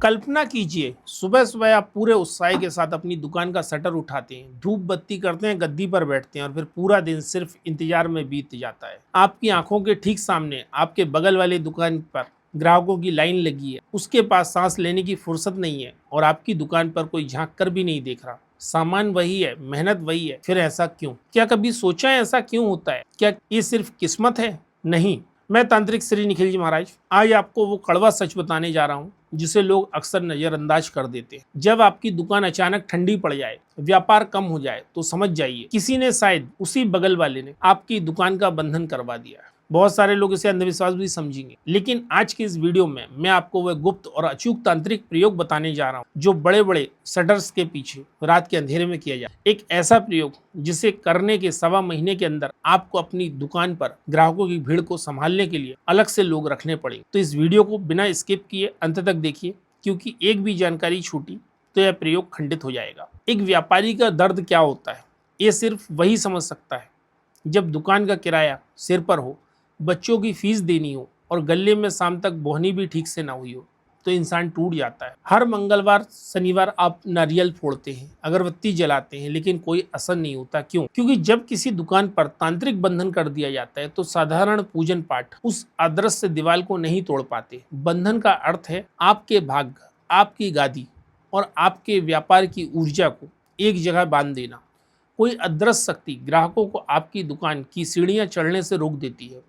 कल्पना कीजिए, सुबह सुबह आप पूरे उत्साह के साथ अपनी दुकान का शटर उठाते हैं, धूप बत्ती करते हैं, गद्दी पर बैठते हैं और फिर पूरा दिन सिर्फ इंतजार में बीत जाता है। आपकी आंखों के ठीक सामने आपके बगल वाली दुकान पर ग्राहकों की लाइन लगी है, उसके पास सांस लेने की फुर्सत नहीं है और आपकी दुकान पर कोई झांक कर भी नहीं देख रहा। सामान वही है, मेहनत वही है, फिर ऐसा क्यों? क्या कभी सोचा है ऐसा क्यों होता है? क्या ये सिर्फ किस्मत है? नहीं। मैं तांत्रिक श्री निखिल जी महाराज आज आपको वो कड़वा सच बताने जा रहा हूँ जिसे लोग अक्सर नजरअंदाज कर देते हैं। जब आपकी दुकान अचानक ठंडी पड़ जाए, व्यापार कम हो जाए, तो समझ जाइए किसी ने, शायद उसी बगल वाले ने, आपकी दुकान का बंधन करवा दिया है। बहुत सारे लोग इसे अंधविश्वास भी समझेंगे, लेकिन आज की इस वीडियो में मैं आपको वह गुप्त और अचूक तांत्रिक प्रयोग बताने जा रहा हूँ जो बड़े बड़े शटर्स के पीछे रात के अंधेरे में किया जाए। एक ऐसा प्रयोग जिसे करने के 1.25 महीने के अंदर आपको अपनी दुकान पर ग्राहकों की भीड़ को संभालने के लिए अलग से लोग रखने पड़ेंगे। तो इस वीडियो को बिना स्किप किए अंत तक देखिए, क्योंकि एक भी जानकारी छूटी तो यह प्रयोग खंडित हो जाएगा। एक व्यापारी का दर्द क्या होता है, ये सिर्फ वही समझ सकता है। जब दुकान का किराया सिर पर हो, बच्चों की फीस देनी हो और गले में शाम तक बोहनी भी ठीक से ना हुई हो, तो इंसान टूट जाता है। हर मंगलवार शनिवार आप नारियल फोड़ते हैं, अगरबत्ती जलाते हैं, लेकिन कोई असर नहीं होता। क्यों? क्योंकि जब किसी दुकान पर तांत्रिक बंधन कर दिया जाता है तो साधारण पूजन पाठ उस अदृश्य दीवार को नहीं तोड़ पाते। बंधन का अर्थ है आपके भाग्य, आपकी गादी और आपके व्यापार की ऊर्जा को एक जगह बांध देना। कोई अदृश्य शक्ति ग्राहकों को आपकी दुकान की सीढ़ियां चढ़ने से रोक देती है,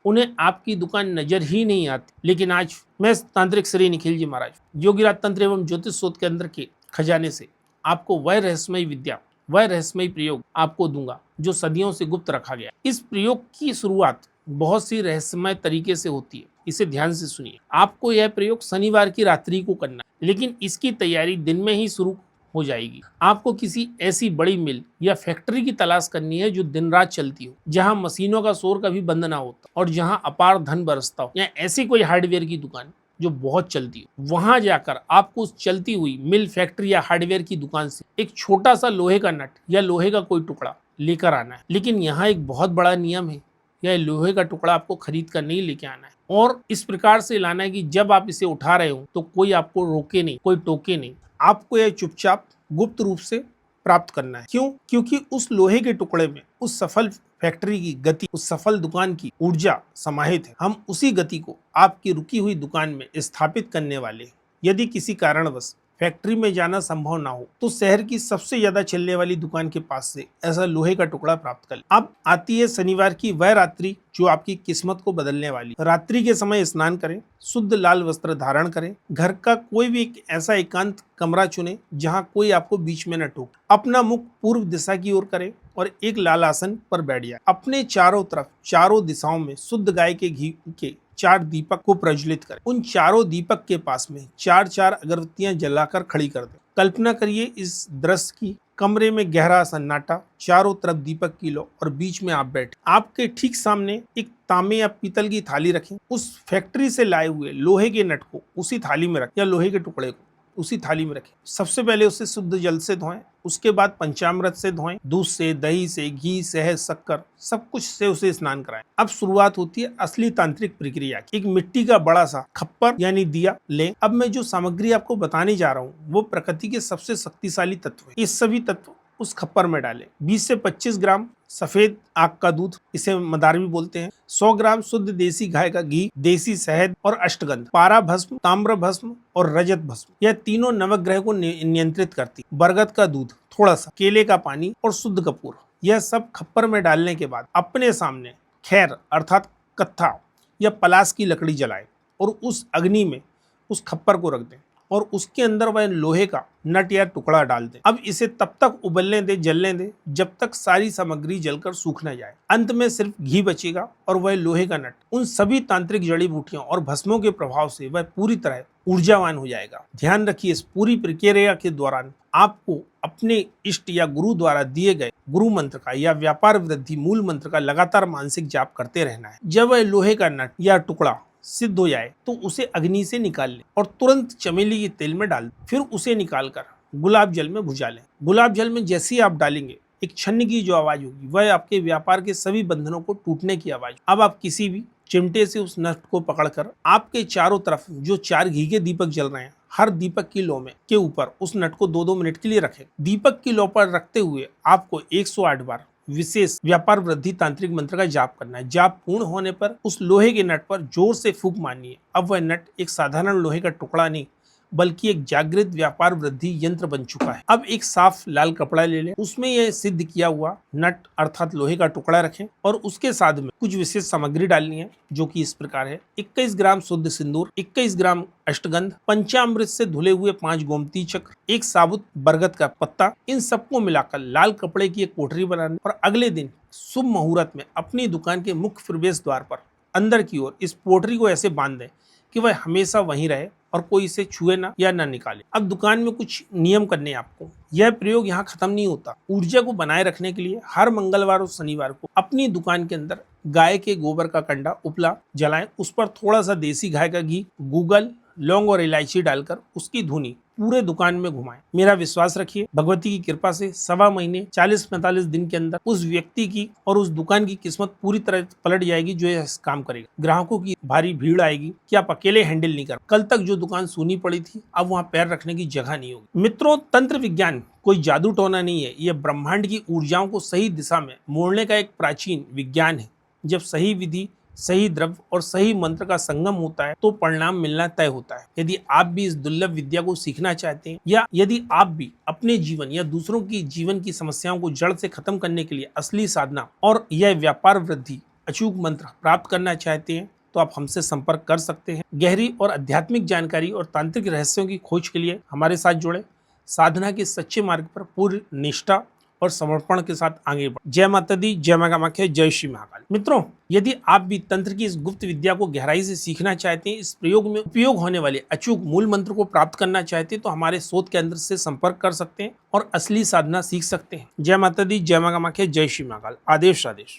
उन्हें आपकी दुकान नजर ही नहीं आती। लेकिन आज मैं तांत्रिक श्री निखिल जी महाराज योगीराज तंत्र एवं ज्योतिष शोध केंद्र के खजाने से आपको वह रहस्यमय विद्या, वह रहस्यमय प्रयोग आपको दूंगा जो सदियों से गुप्त रखा गया। इस प्रयोग की शुरुआत बहुत सी रहस्यमय तरीके से होती है, इसे ध्यान से सुनिए। आपको यह प्रयोग शनिवार की रात्रि को करना है, लेकिन इसकी तैयारी दिन में ही शुरू हो जाएगी। आपको किसी ऐसी बड़ी मिल या फैक्ट्री की तलाश करनी है जो दिन रात चलती हो, जहां मशीनों का शोर कभी बंद ना होता और जहां अपार धन बरसता हो, या ऐसी कोई हार्डवेयर की दुकान जो बहुत चलती हो। वहां जाकर आपको उस चलती हुई मिल, फैक्ट्री या हार्डवेयर की दुकान से एक छोटा सा लोहे का नट या लोहे का कोई टुकड़ा लेकर आना है। लेकिन यहाँ एक बहुत बड़ा नियम है, यह लोहे का टुकड़ा आपको खरीद कर नहीं लेके आना है और इस प्रकार से लाना है कि जब आप इसे उठा रहे हो तो कोई आपको रोके नहीं, कोई टोके नहीं। आपको यह चुपचाप गुप्त रूप से प्राप्त करना है। क्यों? क्योंकि उस लोहे के टुकड़े में उस सफल फैक्ट्री की गति, उस सफल दुकान की ऊर्जा समाहित है। हम उसी गति को आपकी रुकी हुई दुकान में स्थापित करने वाले हैं। यदि किसी कारणवश फैक्ट्री में जाना संभव ना हो तो शहर की सबसे ज्यादा चलने वाली दुकान के पास से ऐसा लोहे का टुकड़ा प्राप्त कर। अब आती है शनिवार की वह रात्रि जो आपकी किस्मत को बदलने वाली। रात्रि के समय स्नान करें, शुद्ध लाल वस्त्र धारण करें, घर का कोई भी एक ऐसा एकांत कमरा चुने जहां कोई आपको बीच में न टोके। अपना मुख पूर्व दिशा की ओर करें और एक लाल आसन पर बैठ जाए। अपने चारों तरफ, चारों दिशाओं में शुद्ध गाय के घी के 4 दीपक को प्रज्वलित करें। उन चारों दीपक के पास में 4-4 अगरबत्तियां जलाकर खड़ी कर दें। कल्पना करिए इस दृश्य की। कमरे में गहरा सन्नाटा, चारों तरफ दीपक की लो और बीच में आप बैठे। आपके ठीक सामने एक तांबे या पीतल की थाली रखें। उस फैक्ट्री से लाए हुए लोहे के नट को उसी थाली में रखें या लोहे के टुकड़े को उसी थाली में रखें। सबसे पहले उसे शुद्ध जल से धोएं, उसके बाद पंचामृत से धोएं, दूध से, दही से, घी, शहद, शक्कर, सब कुछ से उसे स्नान कराएं। अब शुरुआत होती है असली तांत्रिक प्रक्रिया की। एक मिट्टी का बड़ा सा खप्पर यानी दिया लें। अब मैं जो सामग्री आपको बताने जा रहा हूँ वो प्रकृति के सबसे शक्तिशाली तत्व है। ये सभी तत्व उस खप्पर में डालें। 20 से 25 ग्राम सफेद आग का दूध, इसे मदार भी बोलते हैं, 100 ग्राम शुद्ध देसी गाय का घी, देसी शहद और अष्टगंध, पारा भस्म, ताम्र भस्म और रजत भस्म, यह तीनों नवग्रह को नियंत्रित करती। बरगद का दूध, थोड़ा सा केले का पानी और शुद्ध कपूर, यह सब खप्पर में डालने के बाद अपने सामने खैर अर्थात कत्था या पलास की लकड़ी जलाएं और उस अग्नि में उस खप्पर को रख दें और उसके अंदर वह लोहे का नट या टुकड़ा डाल दें। अब इसे तब तक उबलने दें, जलने दें जब तक सारी सामग्री जलकर सूख न जाए। अंत में सिर्फ घी बचेगा और वह लोहे का नट उन सभी तांत्रिक जड़ी बूटियों और भस्मों के प्रभाव से वह पूरी तरह ऊर्जावान हो जाएगा। ध्यान रखिए, इस पूरी प्रक्रिया के दौरान आपको अपने इष्ट या गुरु द्वारा दिए गए गुरु मंत्र का या व्यापार वृद्धि मूल मंत्र का लगातार मानसिक जाप करते रहना है। जब वह लोहे का नट या टुकड़ा सिद्ध हो जाए तो उसे अग्नि से निकाल लें और तुरंत चमेली के तेल में डाल दें। फिर उसे निकालकर गुलाब जल में भुजा लें। गुलाब जल में जैसे ही आप डालेंगे एक छन्न की जो आवाज होगी वह आपके व्यापार के सभी बंधनों को टूटने की आवाज। अब आप किसी भी चिमटे से उस नट को पकड़कर आपके चारों तरफ जो 4 घी के दीपक जल रहे हैं हर दीपक की लौ में के ऊपर उस नट को 2-2 मिनट के लिए रखें। दीपक की लौ पर रखते हुए आपको 108 बार विशेष व्यापार वृद्धि तांत्रिक मंत्र का जाप करना है। जाप पूर्ण होने पर उस लोहे के नट पर जोर से फूंक मारनी है। अब वह नट एक साधारण लोहे का टुकड़ा नहीं बल्कि एक जागृत व्यापार वृद्धि यंत्र बन चुका है। अब एक साफ लाल कपड़ा ले लें, उसमें यह सिद्ध किया हुआ नट अर्थात लोहे का टुकड़ा रखें और उसके साथ में कुछ विशेष सामग्री डालनी है, जो कि इस प्रकार है। 21 ग्राम शुद्ध सिंदूर, 21 ग्राम अष्टगंध, पंचामृत से धुले हुए 5 गोमती चक्र, एक साबुत बरगद का पत्ता। इन सबको मिलाकर लाल कपड़े की एक कोठरी बनानी और अगले दिन शुभ मुहूर्त में अपनी दुकान के मुख्य प्रवेश द्वार पर अंदर की ओर इस पोटरी को ऐसे बांध दें कि वह हमेशा वहीं रहे और कोई इसे छुए ना या ना निकाले। अब दुकान में कुछ नियम करने हैं आपको। यह प्रयोग यहाँ खत्म नहीं होता। ऊर्जा को बनाए रखने के लिए हर मंगलवार और शनिवार को अपनी दुकान के अंदर गाय के गोबर का कंडा उपला जलाएं, उस पर थोड़ा सा देसी गाय का घी, गूगल, लौंग और इलायची डालकर उसकी धुनी पूरे दुकान में घुमाएं। मेरा विश्वास रखिए, भगवती की कृपा से सवा महीने 40-45 दिन के अंदर उस व्यक्ति की और उस दुकान की किस्मत पूरी तरह पलट जाएगी जो यह काम करेगा। ग्राहकों की भारी भीड़ आएगी कि आप अकेले हैंडल नहीं कर। कल तक जो दुकान सूनी पड़ी थी अब वहाँ पैर रखने की जगह नहीं होगी। मित्रों, तंत्र विज्ञान कोई जादू टोना नहीं है, यह ब्रह्मांड की ऊर्जाओं को सही दिशा में मोड़ने का एक प्राचीन विज्ञान है। जब सही विधि, सही द्रव्य और सही मंत्र का संगम होता है तो परिणाम मिलना तय होता है। यदि आप भी इस दुर्लभ विद्या को सीखना चाहते हैं या यदि आप भी अपने जीवन या दूसरों की जीवन की समस्याओं को जड़ से खत्म करने के लिए असली साधना और यह व्यापार वृद्धि अचूक मंत्र प्राप्त करना चाहते हैं तो आप हमसे संपर्क कर सकते हैं। गहरी और आध्यात्मिक जानकारी और तांत्रिक रहस्यों की खोज के लिए हमारे साथ जुड़े। साधना के सच्चे मार्ग पर पूर्ण निष्ठा और समर्पण के साथ आगे बढ़े। जय माता दी, जय मां कामाख्या, जय श्री महाकाल। मित्रों, यदि आप भी तंत्र की इस गुप्त विद्या को गहराई से सीखना चाहते हैं, इस प्रयोग में उपयोग होने वाले अचूक मूल मंत्र को प्राप्त करना चाहते हैं तो हमारे शोध केंद्र से संपर्क कर सकते हैं और असली साधना सीख सकते हैं। जय माता दी, जय मां कामाख्या, जय श्री महाकाल। आदेश आदेश।